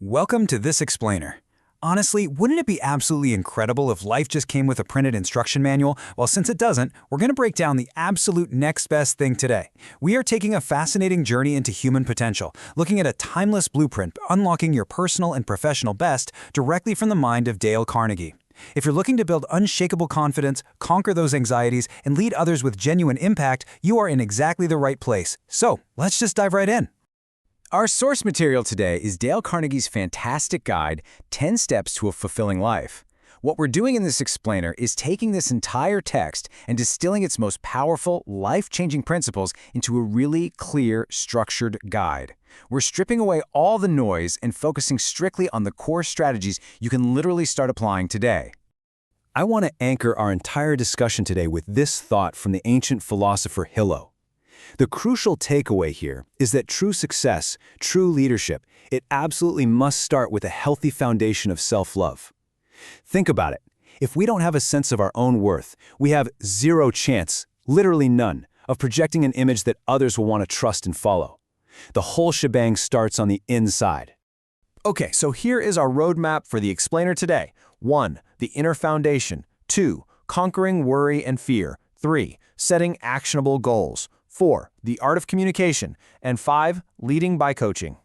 Welcome to This Explainer. Honestly, wouldn't it be absolutely incredible if life just came with a printed instruction manual? Well, since it doesn't, we're going to break down the absolute next best thing today. We are taking a fascinating journey into human potential, looking at a timeless blueprint, unlocking your personal and professional best directly from the mind of Dale Carnegie. If you're looking to build unshakable confidence, conquer those anxieties, and lead others with genuine impact, you are in exactly the right place. So, let's just dive right in. Our source material today is Dale Carnegie's fantastic guide, 10 Steps to a Fulfilling Life. What we're doing in this explainer is taking this entire text and distilling its most powerful, life-changing principles into a really clear, structured guide. We're stripping away all the noise and focusing strictly on the core strategies you can literally start applying today. I want to anchor our entire discussion today with this thought from the ancient philosopher Hilo. The crucial takeaway here is that true success, true leadership, it absolutely must start with a healthy foundation of self-love. Think about it. If we don't have a sense of our own worth, we have zero chance, literally none, of projecting an image that others will want to trust and follow. The whole shebang starts on the inside. Okay, so here is our roadmap for the explainer today. 1. The inner foundation. 2. Conquering worry and fear. 3. Setting actionable goals. 4. The art of communication. And 5. Leading by coaching.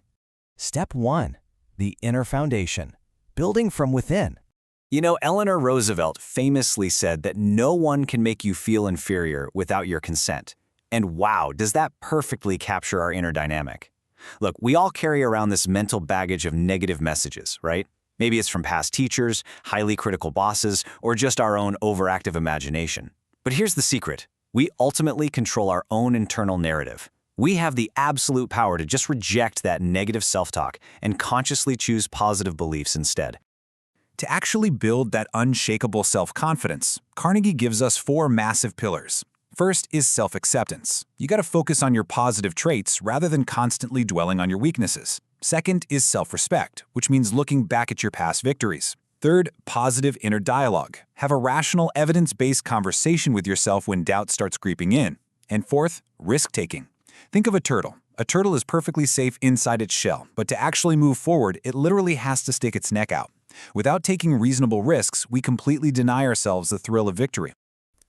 Step 1. The inner foundation. Building from within. You know, Eleanor Roosevelt famously said that no one can make you feel inferior without your consent. And wow, does that perfectly capture our inner dynamic. Look, we all carry around this mental baggage of negative messages, right? Maybe it's from past teachers, highly critical bosses, or just our own overactive imagination. But here's the secret. We ultimately control our own internal narrative. We have the absolute power to just reject that negative self-talk and consciously choose positive beliefs instead. To actually build that unshakable self-confidence, Carnegie gives us 4 massive pillars. First is self-acceptance. You got to focus on your positive traits rather than constantly dwelling on your weaknesses. Second is self-respect, which means looking back at your past victories. Third, positive inner dialogue. Have a rational, evidence-based conversation with yourself when doubt starts creeping in. And fourth, risk-taking. Think of a turtle. A turtle is perfectly safe inside its shell, but to actually move forward, it literally has to stick its neck out. Without taking reasonable risks, we completely deny ourselves the thrill of victory.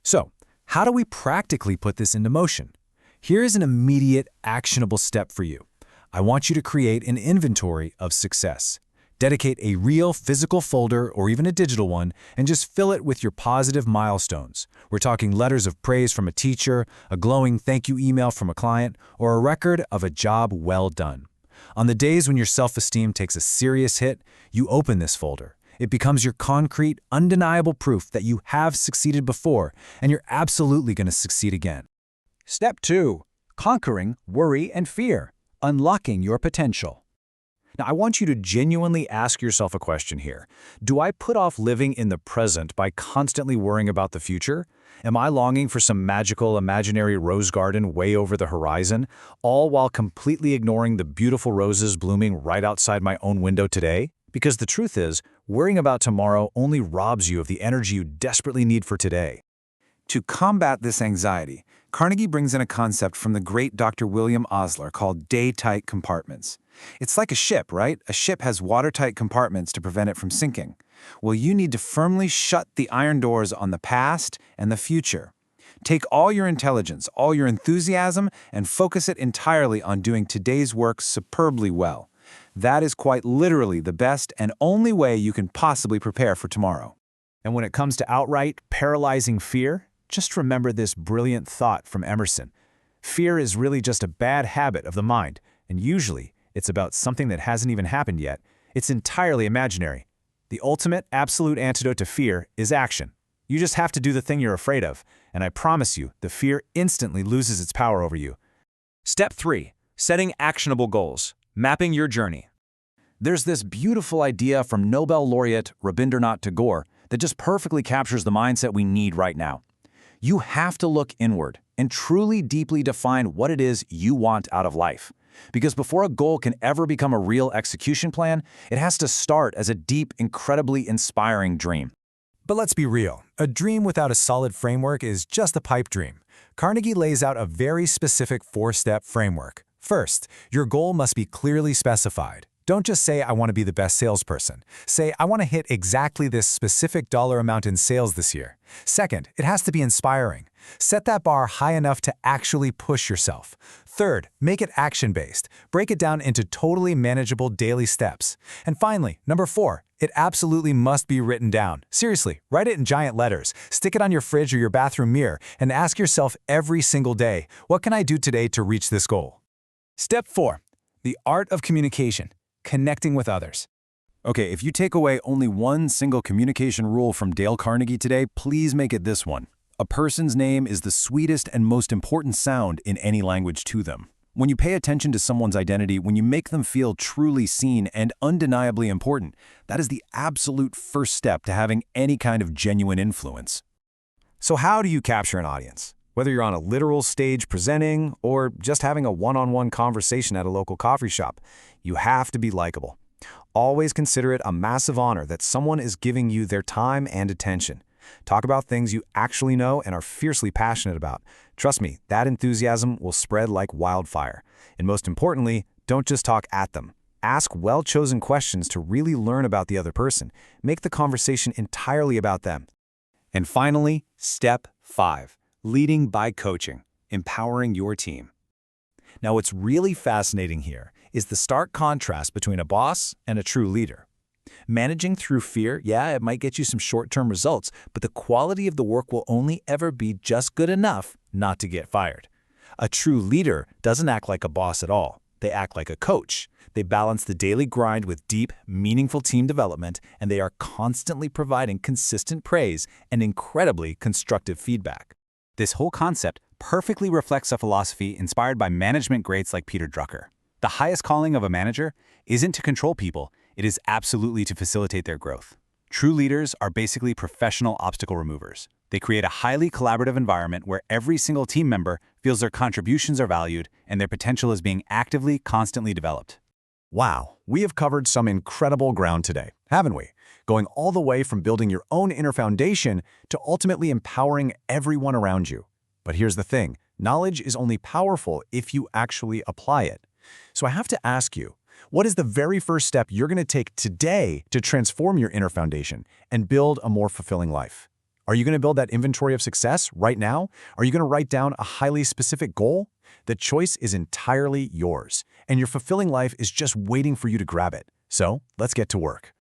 So, how do we practically put this into motion? Here is an immediate, actionable step for you. I want you to create an inventory of success. Dedicate a real physical folder or even a digital one and just fill it with your positive milestones. We're talking letters of praise from a teacher, a glowing thank you email from a client, or a record of a job well done. On the days when your self-esteem takes a serious hit, you open this folder. It becomes your concrete, undeniable proof that you have succeeded before and you're absolutely going to succeed again. Step 2. Conquering worry and fear. Unlocking your potential. Now, I want you to genuinely ask yourself a question here. Do I put off living in the present by constantly worrying about the future? Am I longing for some magical, imaginary rose garden way over the horizon, all while completely ignoring the beautiful roses blooming right outside my own window today? Because the truth is, worrying about tomorrow only robs you of the energy you desperately need for today. To combat this anxiety, Carnegie brings in a concept from the great Dr. William Osler called day-tight compartments. It's like a ship, right? A ship has watertight compartments to prevent it from sinking. Well, you need to firmly shut the iron doors on the past and the future. Take all your intelligence, all your enthusiasm, and focus it entirely on doing today's work superbly well. That is quite literally the best and only way you can possibly prepare for tomorrow. And when it comes to outright, paralyzing fear, just remember this brilliant thought from Emerson. Fear is really just a bad habit of the mind, and usually it's about something that hasn't even happened yet. It's entirely imaginary. The ultimate, absolute antidote to fear is action. You just have to do the thing you're afraid of, and I promise you, the fear instantly loses its power over you. Step 3. Setting actionable goals. Mapping your journey. There's this beautiful idea from Nobel laureate Rabindranath Tagore that just perfectly captures the mindset we need right now. You have to look inward and truly deeply define what it is you want out of life. Because before a goal can ever become a real execution plan, it has to start as a deep, incredibly inspiring dream. But let's be real. A dream without a solid framework is just a pipe dream. Carnegie lays out a very specific 4-step framework. First, your goal must be clearly specified. Don't just say, I want to be the best salesperson. Say, I want to hit exactly this specific dollar amount in sales this year. Second, it has to be inspiring. Set that bar high enough to actually push yourself. Third, make it action-based. Break it down into totally manageable daily steps. And finally, number 4, it absolutely must be written down. Seriously, write it in giant letters, stick it on your fridge or your bathroom mirror, and ask yourself every single day, what can I do today to reach this goal? Step 4, the art of communication. Connecting with others. Okay, if you take away only one single communication rule from Dale Carnegie today, please make it this one. A person's name is the sweetest and most important sound in any language to them. When you pay attention to someone's identity, when you make them feel truly seen and undeniably important, that is the absolute first step to having any kind of genuine influence. So how do you capture an audience? Whether you're on a literal stage presenting or just having a one-on-one conversation at a local coffee shop, you have to be likable. Always consider it a massive honor that someone is giving you their time and attention. Talk about things you actually know and are fiercely passionate about. Trust me, that enthusiasm will spread like wildfire. And most importantly, don't just talk at them. Ask well-chosen questions to really learn about the other person. Make the conversation entirely about them. And finally, step 5. Leading by coaching, empowering your team. Now, what's really fascinating here is the stark contrast between a boss and a true leader. Managing through fear, yeah, it might get you some short-term results, but the quality of the work will only ever be just good enough not to get fired. A true leader doesn't act like a boss at all. They act like a coach. They balance the daily grind with deep, meaningful team development, and they are constantly providing consistent praise and incredibly constructive feedback. This whole concept perfectly reflects a philosophy inspired by management greats like Peter Drucker. The highest calling of a manager isn't to control people, it is absolutely to facilitate their growth. True leaders are basically professional obstacle removers. They create a highly collaborative environment where every single team member feels their contributions are valued and their potential is being actively, constantly developed. Wow, we have covered some incredible ground today, haven't we? Going all the way from building your own inner foundation to ultimately empowering everyone around you. But here's the thing, knowledge is only powerful if you actually apply it. So I have to ask you, what is the very first step you're going to take today to transform your inner foundation and build a more fulfilling life? Are you going to build that inventory of success right now? Are you going to write down a highly specific goal? The choice is entirely yours, and your fulfilling life is just waiting for you to grab it. So let's get to work.